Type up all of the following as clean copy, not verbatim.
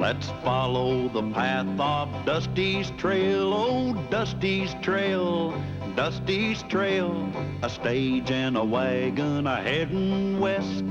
Let's follow the path of Dusty's trail, oh, Dusty's trail, Dusty's trail. A stage and a wagon a heading west,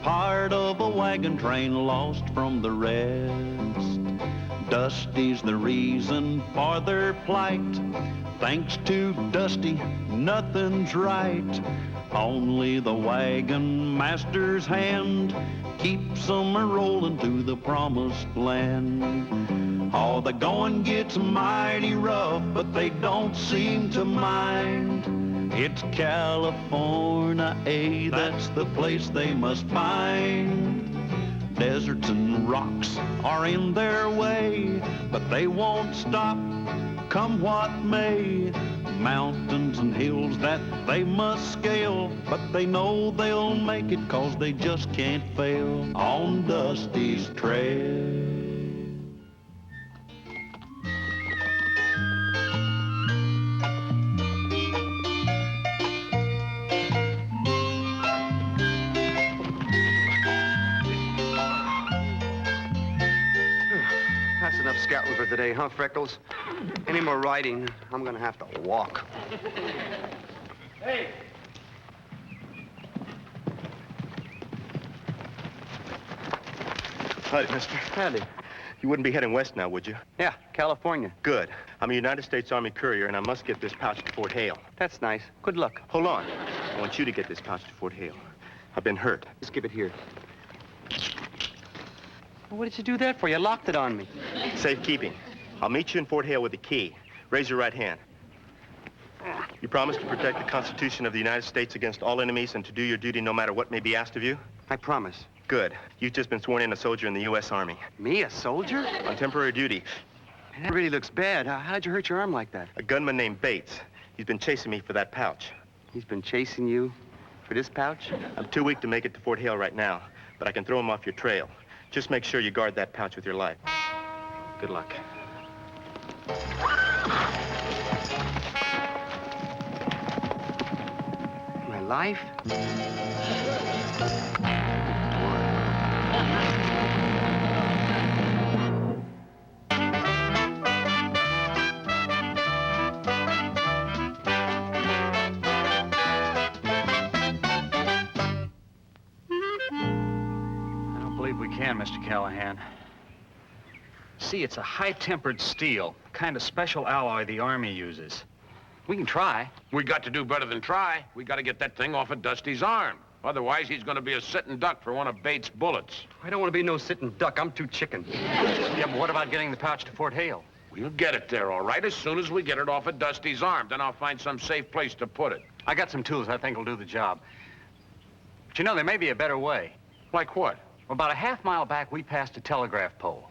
part of a wagon train lost from the rest. Dusty's the reason for their plight. Thanks to Dusty, nothing's right. Only the wagon master's hand keeps them a-rolling to the promised land. Oh, the going gets mighty rough, but they don't seem to mind. It's California, that's the place they must find. Deserts and rocks are in their way, but they won't stop, come what may. Mountains and hills that they must scale, but they know they'll make it 'cause they just can't fail on Dusty's trail. That's enough scouting for today, huh, Freckles? Any more riding, I'm gonna have to walk. Hey! Howdy, mister. Howdy. You wouldn't be heading west now, would you? Yeah, California. Good. I'm a United States Army courier, and I must get this pouch to Fort Hale. That's nice. Good luck. Hold on. I want you to get this pouch to Fort Hale. I've been hurt. Just give it here. Well, what did you do that for? You locked it on me. Safekeeping. I'll meet you in Fort Hale with the key. Raise your right hand. You promise to protect the Constitution of the United States against all enemies and to do your duty no matter what may be asked of you? I promise. Good. You've just been sworn in a soldier in the U.S. Army. Me, a soldier? On temporary duty. Man, that really looks bad. How'd you hurt your arm like that? A gunman named Bates. He's been chasing me for that pouch. He's been chasing you for this pouch? I'm too weak to make it to Fort Hale right now, but I can throw him off your trail. Just make sure you guard that pouch with your life. Good luck. My life? Mr. Callahan. See, it's a high-tempered steel, kind of special alloy the Army uses. We can try. We got to do better than try. We got to get that thing off of Dusty's arm. Otherwise, he's going to be a sitting duck for one of Bates' bullets. I don't want to be no sitting duck. I'm too chicken. Yeah, but what about getting the pouch to Fort Hale? We'll get it there, all right, as soon as we get it off of Dusty's arm. Then I'll find some safe place to put it. I got some tools I think will do the job. But you know, there may be a better way. Like what? Well, about a half-mile back, we passed a telegraph pole.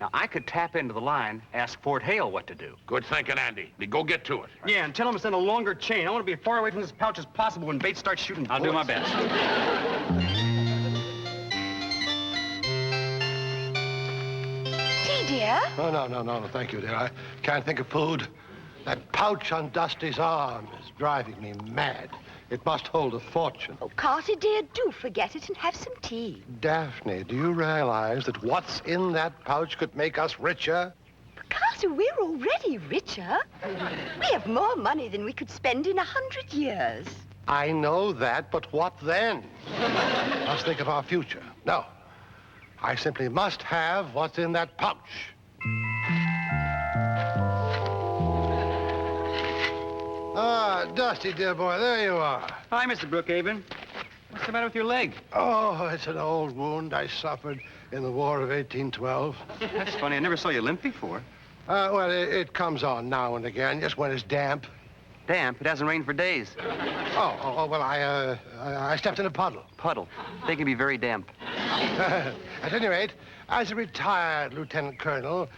Now, I could tap into the line, ask Fort Hale what to do. Good thinking, Andy. Go get to it. Yeah, and tell him to send a longer chain. I want to be as far away from this pouch as possible when Bates starts shooting bullets. I'll do my best. Tea, dear? Oh, no, thank you, dear. I can't think of food. That pouch on Dusty's arm is driving me mad. It must hold a fortune. Oh, Carter, dear, do forget it and have some tea. Daphne, do you realize that what's in that pouch could make us richer? Carter, we're already richer. We have more money than we could spend in 100 years. I know that, but what then? Let's think of our future. No, I simply must have what's in that pouch. Ah, Dusty, dear boy, there you are. Hi, Mr. Brookhaven. What's the matter with your leg? Oh, it's an old wound I suffered in the War of 1812. That's funny. I never saw you limp before. Well, it comes on now and again, just when it's damp. Damp? It hasn't rained for days. Well, I stepped in a puddle. Puddle. They can be very damp. At any rate, as a retired lieutenant colonel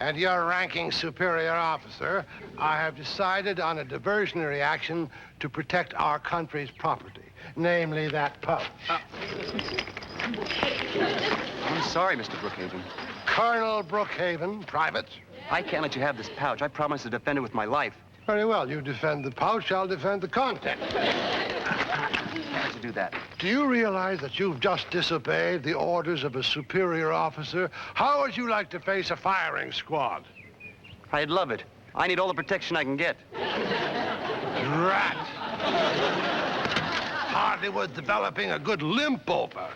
and your ranking superior officer, I have decided on a diversionary action to protect our country's property, namely that pouch. I'm sorry, Mr. Brookhaven. Colonel Brookhaven, private. I can't let you have this pouch. I promise to defend it with my life. Very well. You defend the pouch, I'll defend the content. can't you do that? Do you realize that you've just disobeyed the orders of a superior officer? How would you like to face a firing squad? I'd love it. I need all the protection I can get. Drat! Hardly worth developing a good limp over.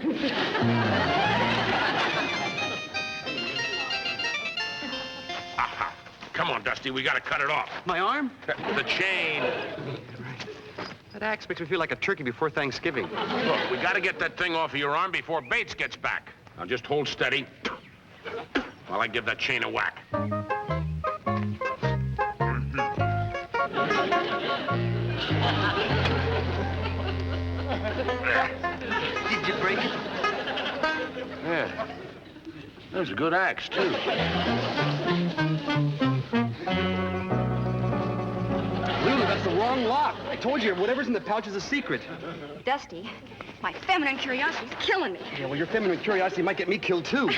Aha. Come on, Dusty, we gotta cut it off. My arm? The chain. That axe makes me feel like a turkey before Thanksgiving. Look, we gotta get that thing off of your arm before Bates gets back. Now just hold steady while I give that chain a whack. Did you break it? Yeah. That was a good axe, too. Lulu, that's the wrong lock. I told you, whatever's in the pouch is a secret. Dusty, my feminine curiosity's killing me. Yeah, well, your feminine curiosity might get me killed, too.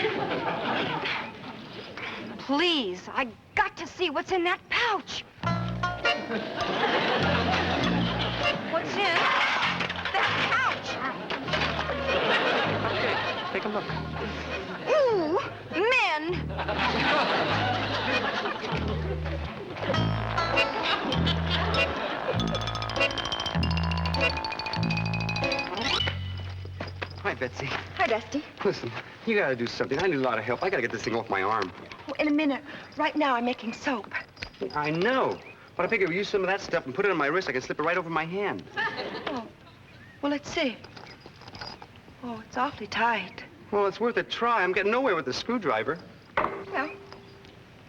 Please, I got to see what's in that pouch. What's in that pouch? Okay, take a look. Ooh, men! Hi, Betsy. Hi, Dusty. Listen, you gotta do something. I need a lot of help. I gotta get this thing off my arm. Oh, in a minute. Right now, I'm making soap. I know. But I figure if we use some of that stuff and put it on my wrist, I can slip it right over my hand. Oh, well, let's see. Oh, it's awfully tight. Well, it's worth a try. I'm getting nowhere with the screwdriver. Well,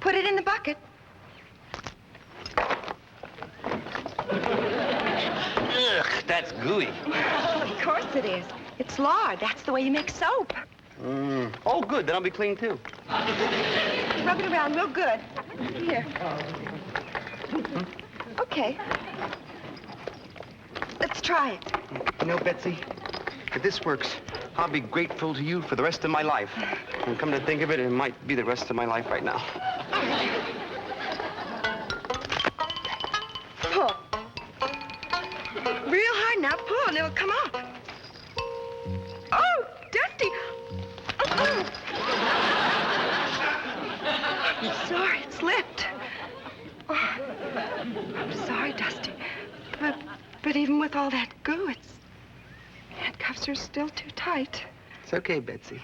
put it in the bucket. Ugh, that's gooey. Oh, of course it is. It's lard. That's the way you make soap. Oh, good. Then I'll be clean, too. Rub it around real good. Here. Okay. Let's try it. You know, Betsy, if this works, I'll be grateful to you for the rest of my life. And come to think of it, it might be the rest of my life right now. Pull. Real hard now. Pull, and it'll come out. Oh, Dusty. Oh. I'm sorry, it slipped. Oh, I'm sorry, Dusty. But even with all that goo, handcuffs are still too tight. It's okay, Betsy.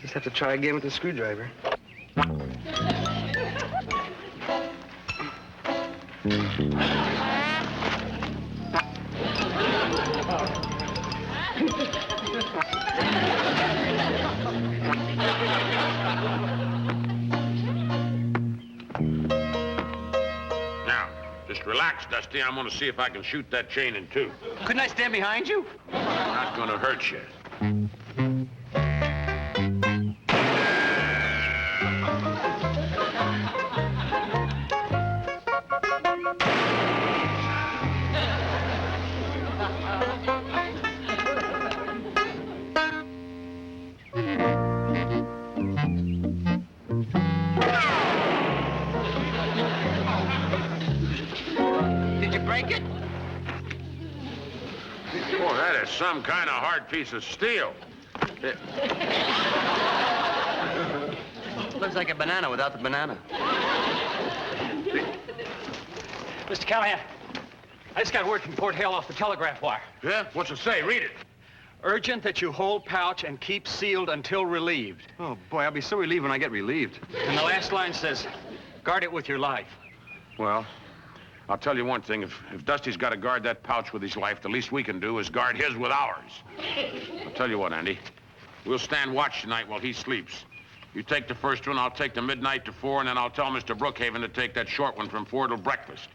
Just have to try again with the screwdriver. Now, just relax, Dusty. I'm gonna see if I can shoot that chain in two. Couldn't I stand behind you? Not gonna hurt you. Did you break it? Boy, that is some kind of hard piece of steel. Looks like a banana without the banana. Mr. Callahan, I just got word from Fort Hill off the telegraph wire. Yeah? What's it say? Read it. Urgent that you hold pouch and keep sealed until relieved. Oh, boy, I'll be so relieved when I get relieved. And the last line says, guard it with your life. Well, I'll tell you one thing. If Dusty's got to guard that pouch with his life, the least we can do is guard his with ours. I'll tell you what, Andy. We'll stand watch tonight while he sleeps. You take the first one, I'll take the midnight to 4, and then I'll tell Mr. Brookhaven to take that short one from 4 till breakfast.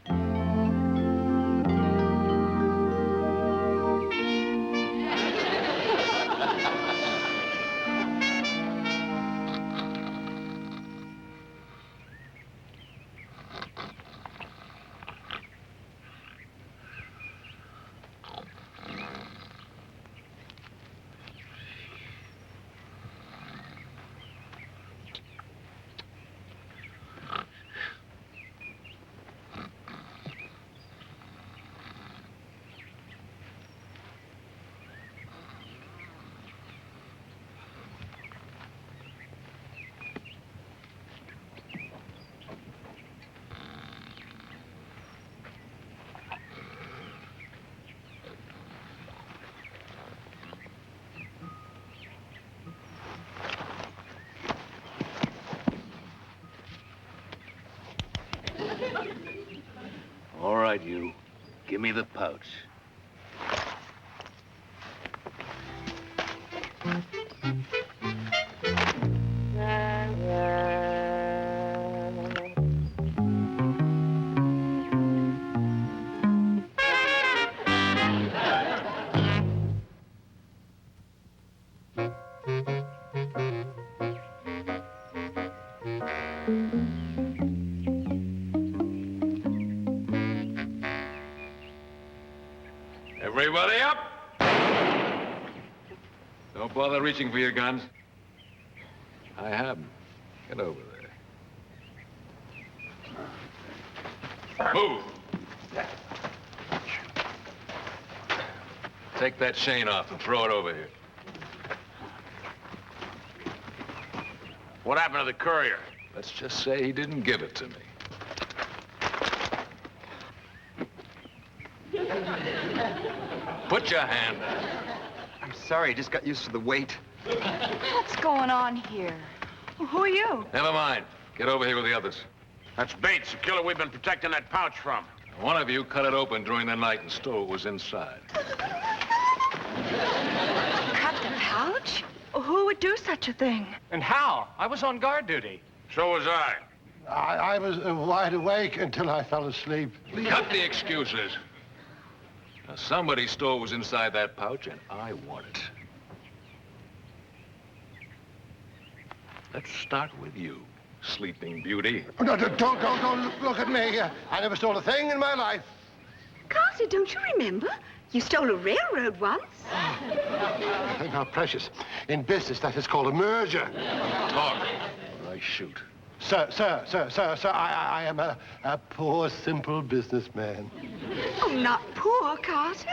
right, you. Give me the pouch. Everybody up! Don't bother reaching for your guns. I have them. Get over there. Move! Take that chain off and throw it over here. What happened to the courier? Let's just say he didn't give it to me. Put your hand down. I'm sorry, just got used to the weight. What's going on here? Who are you? Never mind. Get over here with the others. That's Bates, the killer we've been protecting that pouch from. One of you cut it open during the night and stole what was inside. Cut the pouch? Who would do such a thing? And how? I was on guard duty. So was I. I was wide awake until I fell asleep. Cut the excuses. Now, somebody stole what was inside that pouch, and I want it. Let's start with you, Sleeping Beauty. Oh, no, don't look at me. I never stole a thing in my life. Carson, don't you remember? You stole a railroad once. Think how precious. In business, that is called a merger. Talk, or I shoot. Sir, I am a poor, simple businessman. Oh, not poor, Carter.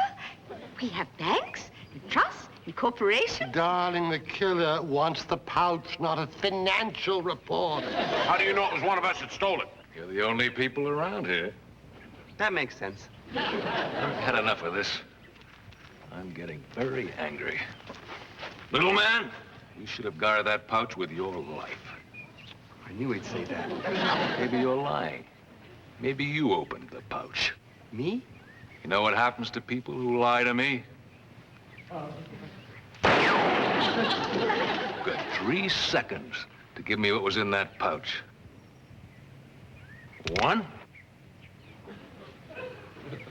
We have banks and trusts and corporations. Darling, the killer wants the pouch, not a financial report. How do you know it was one of us that stole it? You're the only people around here. That makes sense. I've had enough of this. I'm getting very angry. Little man, you should have guarded that pouch with your life. I knew he'd say that. Maybe you're lying. Maybe you opened the pouch. Me? You know what happens to people who lie to me? You've got 3 seconds to give me what was in that pouch. 1,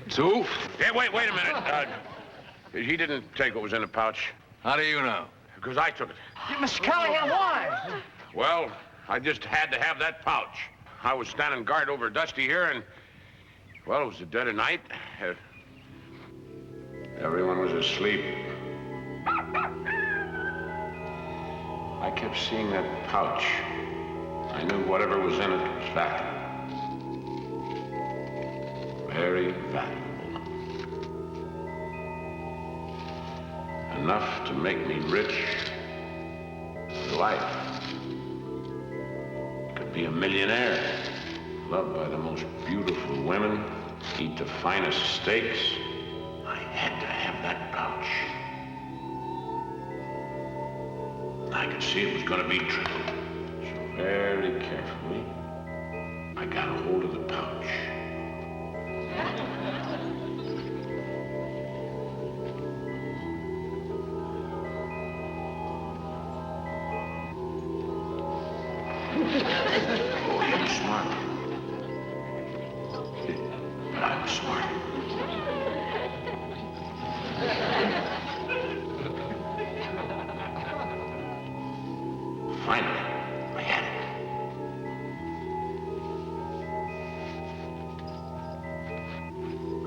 2. Yeah, wait a minute. He didn't take what was in the pouch. How do you know? Because I took it. Mr. Callahan, why? Well, I just had to have that pouch. I was standing guard over Dusty here, and, well, it was the dead of night. Everyone was asleep. I kept seeing that pouch. I knew whatever was in it was valuable. Very valuable. Enough to make me rich for life. Could be a millionaire, loved by the most beautiful women, eat the finest steaks. I had to have that pouch. I could see it was going to be true. So very carefully, I got a hold of the pouch. Oh, he was smart. But I was smart. Finally, I had it.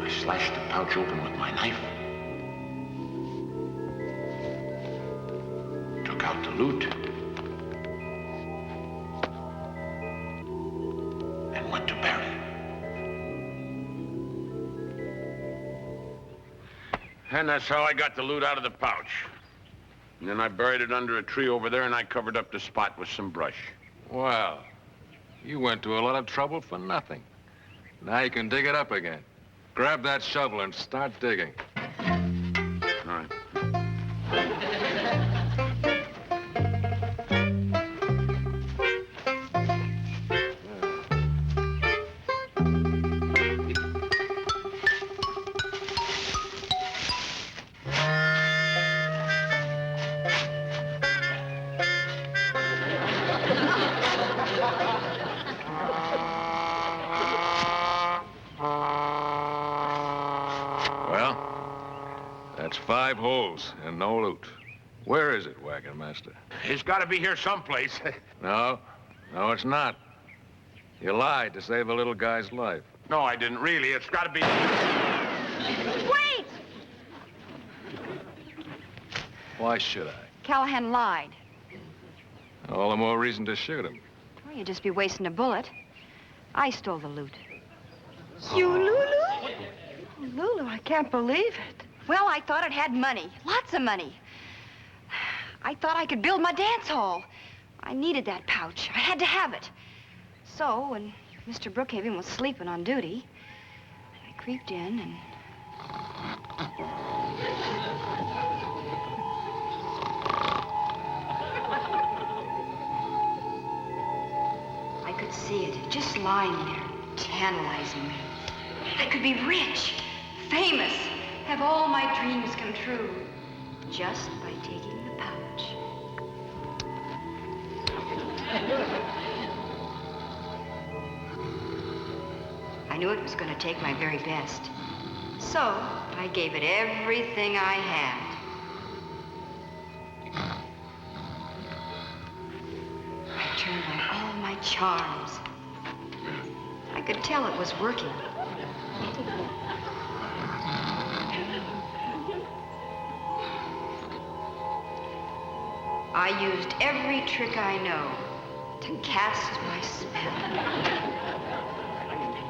I slashed the pouch open with my knife. Took out the loot. And went to bury it. And that's how I got the loot out of the pouch. And then I buried it under a tree over there, and I covered up the spot with some brush. Well, you went to a lot of trouble for nothing. Now you can dig it up again. Grab that shovel and start digging. All right. 5 holes and no loot. Where is it, wagon master? It's got to be here someplace. No, it's not. You lied to save a little guy's life. No, I didn't really. It's got to be... Wait! Why should I? Callahan lied. All the more reason to shoot him. Well, you'd just be wasting a bullet. I stole the loot. You, Lulu? Lulu, I can't believe it. Well, I thought it had money. Lots of money. I thought I could build my dance hall. I needed that pouch. I had to have it. So, when Mr. Brookhaven was sleeping on duty, I creeped in and... I could see it, just lying there, tantalizing me. I could be rich, famous, have all my dreams come true, just by taking the pouch. I knew it was going to take my very best. So, I gave it everything I had. I turned on all my charms. I could tell it was working. I used every trick I know to cast my spell.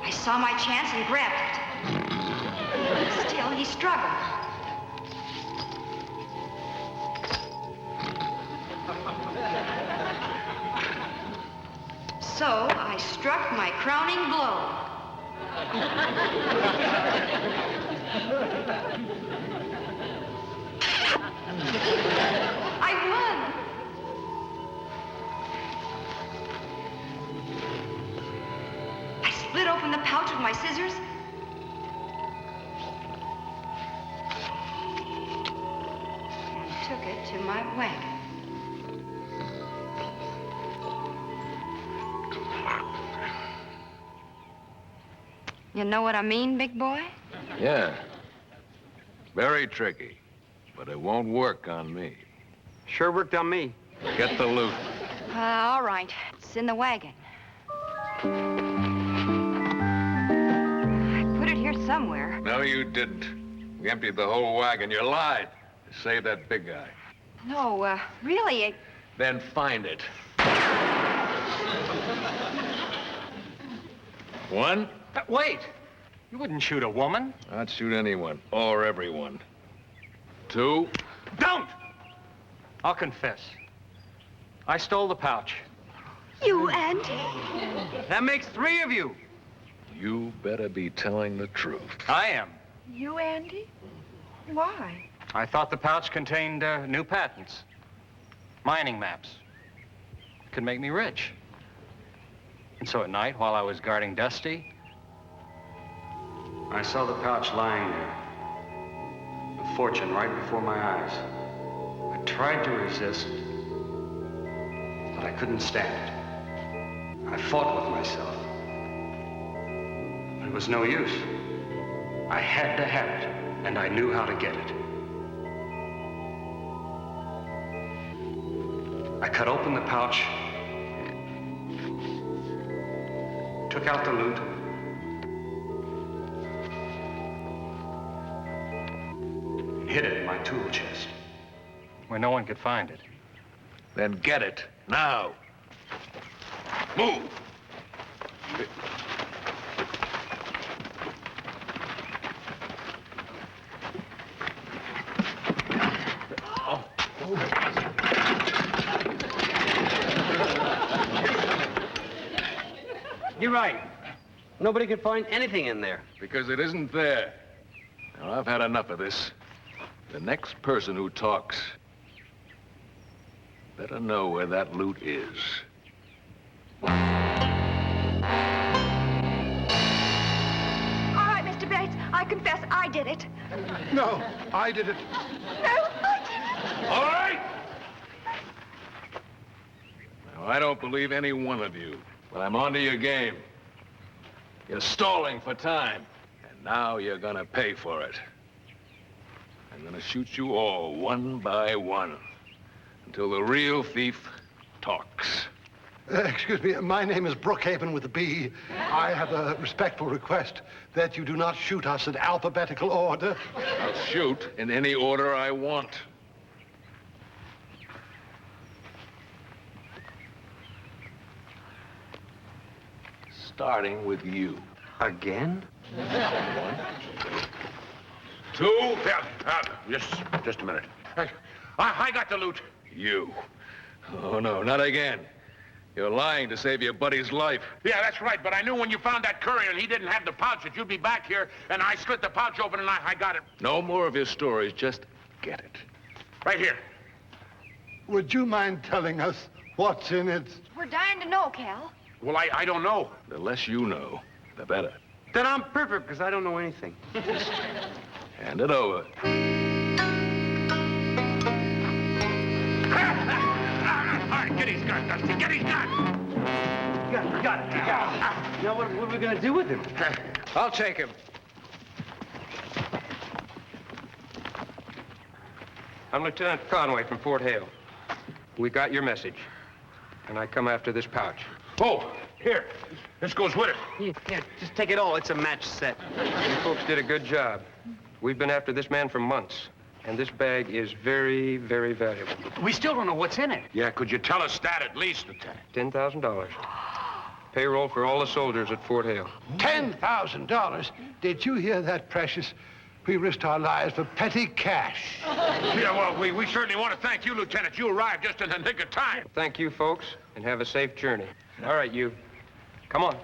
I saw my chance and grabbed it. Still, he struggled. So, I struck my crowning blow. I won. I split open the pouch with my scissors. And took it to my wagon. You know what I mean, big boy? Yeah. Very tricky. But it won't work on me. Sure worked on me. Get the loot. All right. It's in the wagon. I put it here somewhere. No, you didn't. We emptied the whole wagon. You lied to save that big guy. No, really, Then find it. 1. Wait! You wouldn't shoot a woman. I'd shoot anyone or everyone. 2. Don't! I'll confess. I stole the pouch. You, Auntie? That makes 3 of you. You better be telling the truth. I am. You, Andy? Why? I thought the pouch contained new patents. Mining maps. Could make me rich. And so at night, while I was guarding Dusty, I saw the pouch lying there. A fortune right before my eyes. I tried to resist, but I couldn't stand it. I fought with myself. But it was no use. I had to have it, and I knew how to get it. I cut open the pouch, took out the loot, and hid it in my tool chest, where no one could find it. Then get it, now. Move! You're right. Nobody could find anything in there. Because it isn't there. Now, I've had enough of this. The next person who talks better know where that loot is. All right, Mr. Bates, I confess I did it. No, I did it. No, I didn't. All right! Now, I don't believe any one of you, but I'm onto your game. You're stalling for time, and now you're gonna pay for it. I'm gonna shoot you all one by one until the real thief talks. Excuse me, my name is Brookhaven with a B. I have a respectful request that you do not shoot us in alphabetical order. I'll shoot in any order I want. Starting with you. Again? 1, 2. Just a minute. I got the loot. You. Oh, no, not again. You're lying to save your buddy's life. Yeah, that's right, but I knew when you found that courier and he didn't have the pouch that you'd be back here, and I slit the pouch open and I got it. No more of your stories, just get it. Right here. Would you mind telling us what's in it? We're dying to know, Cal. Well, I don't know. The less you know, the better. Then I'm perfect, because I don't know anything. Hand it over. All right, get his gun, Dusty, get his gun! You got it. Now, what are we going to do with him? I'll take him. I'm Lieutenant Conway from Fort Hale. We got your message, and I come after this pouch. Oh, here. This goes with it. Yeah, just take it all. It's a match set. You folks did a good job. We've been after this man for months, and this bag is very, very valuable. We still don't know what's in it. Yeah, could you tell us that at least, Lieutenant? $10,000. Payroll for all the soldiers at Fort Hale. $10,000? Did you hear that, Precious? We risked our lives for petty cash. Yeah, well, we certainly want to thank you, Lieutenant. You arrived just in the nick of time. Thank you, folks, and have a safe journey. All right, you. Come on. All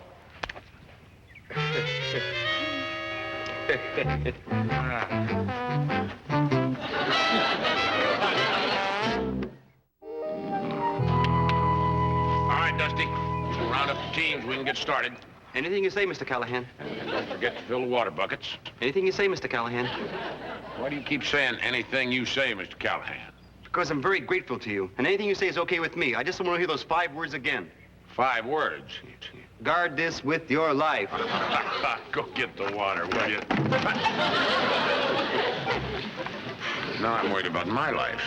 right, Dusty. We'll round up the teams. We can get started. Anything you say, Mr. Callahan. And don't forget to fill the water buckets. Anything you say, Mr. Callahan. Why do you keep saying anything you say, Mr. Callahan? Because I'm very grateful to you. And anything you say is okay with me. I just don't want to hear those 5 words again. 5 words. Guard this with your life. Go get the water, will you? Now I'm worried about my life.